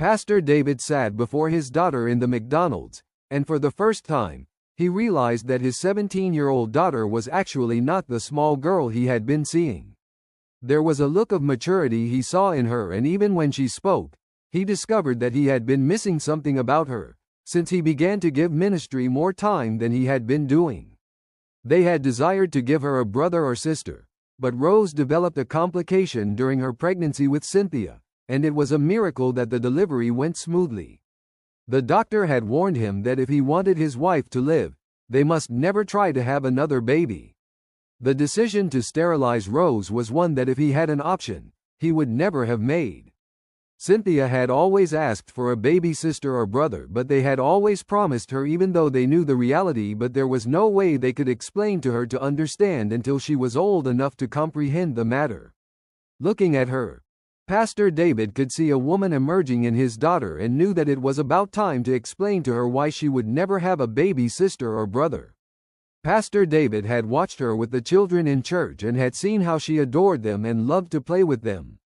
Pastor David sat before his daughter in the McDonald's, and for the first time, he realized that his 17-year-old daughter was actually not the small girl he had been seeing. There was a look of maturity he saw in her, and even when she spoke, he discovered that he had been missing something about her, since he began to give ministry more time than he had been doing. They had desired to give her a brother or sister, but Rose developed a complication during her pregnancy with Cynthia, and it was a miracle that the delivery went smoothly. The doctor had warned him that if he wanted his wife to live, they must never try to have another baby. The decision to sterilize Rose was one that if he had an option, he would never have made. Cynthia had always asked for a baby sister or brother, but they had always promised her, even though they knew the reality, but there was no way they could explain to her to understand until she was old enough to comprehend the matter. Looking at her, Pastor David could see a woman emerging in his daughter and knew that it was about time to explain to her why she would never have a baby sister or brother. Pastor David had watched her with the children in church and had seen how she adored them and loved to play with them.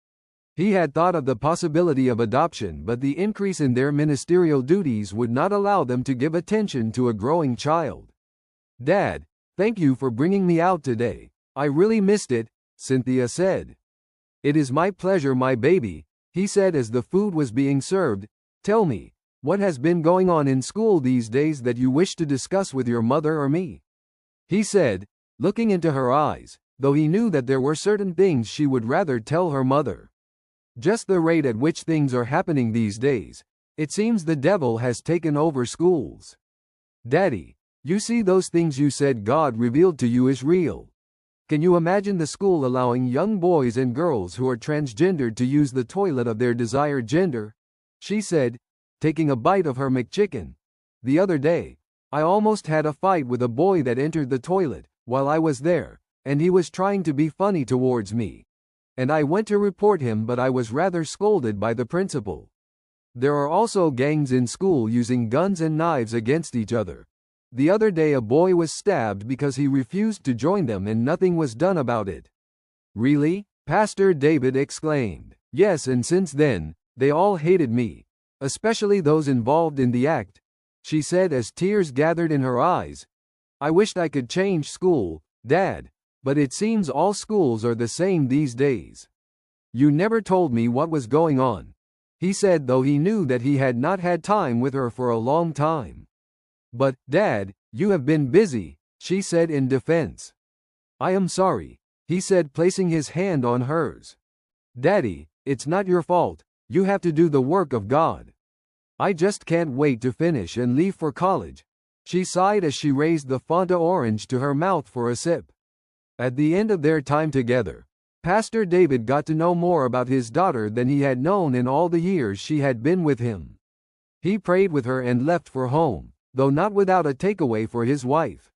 He had thought of the possibility of adoption, but the increase in their ministerial duties would not allow them to give attention to a growing child. "Dad, thank you for bringing me out today. I really missed it," Cynthia said. "It is my pleasure, my baby," he said as the food was being served. "Tell me, what has been going on in school these days that you wish to discuss with your mother or me?" he said, looking into her eyes, though he knew that there were certain things she would rather tell her mother. Just the rate at which things are happening these days, it seems the devil has taken over schools. "Daddy, you see, those things you said God revealed to you is real. Can you imagine the school allowing young boys and girls who are transgendered to use the toilet of their desired gender?" she said, taking a bite of her McChicken. "The other day, I almost had a fight with a boy that entered the toilet while I was there, and he was trying to be funny towards me. And I went to report him, but I was rather scolded by the principal. There are also gangs in school using guns and knives against each other. The other day a boy was stabbed because he refused to join them and nothing was done about it." "Really?" Pastor David exclaimed. "Yes, and since then, they all hated me, especially those involved in the act," she said as tears gathered in her eyes. "I wished I could change school, Dad, but it seems all schools are the same these days." "You never told me what was going on," he said, though he knew that he had not had time with her for a long time. "But, Dad, you have been busy," she said in defense. "I am sorry," he said, placing his hand on hers. "Daddy, it's not your fault. You have to do the work of God. I just can't wait to finish and leave for college," she sighed as she raised the Fanta orange to her mouth for a sip. At the end of their time together, Pastor David got to know more about his daughter than he had known in all the years she had been with him. He prayed with her and left for home, though not without a takeaway for his wife.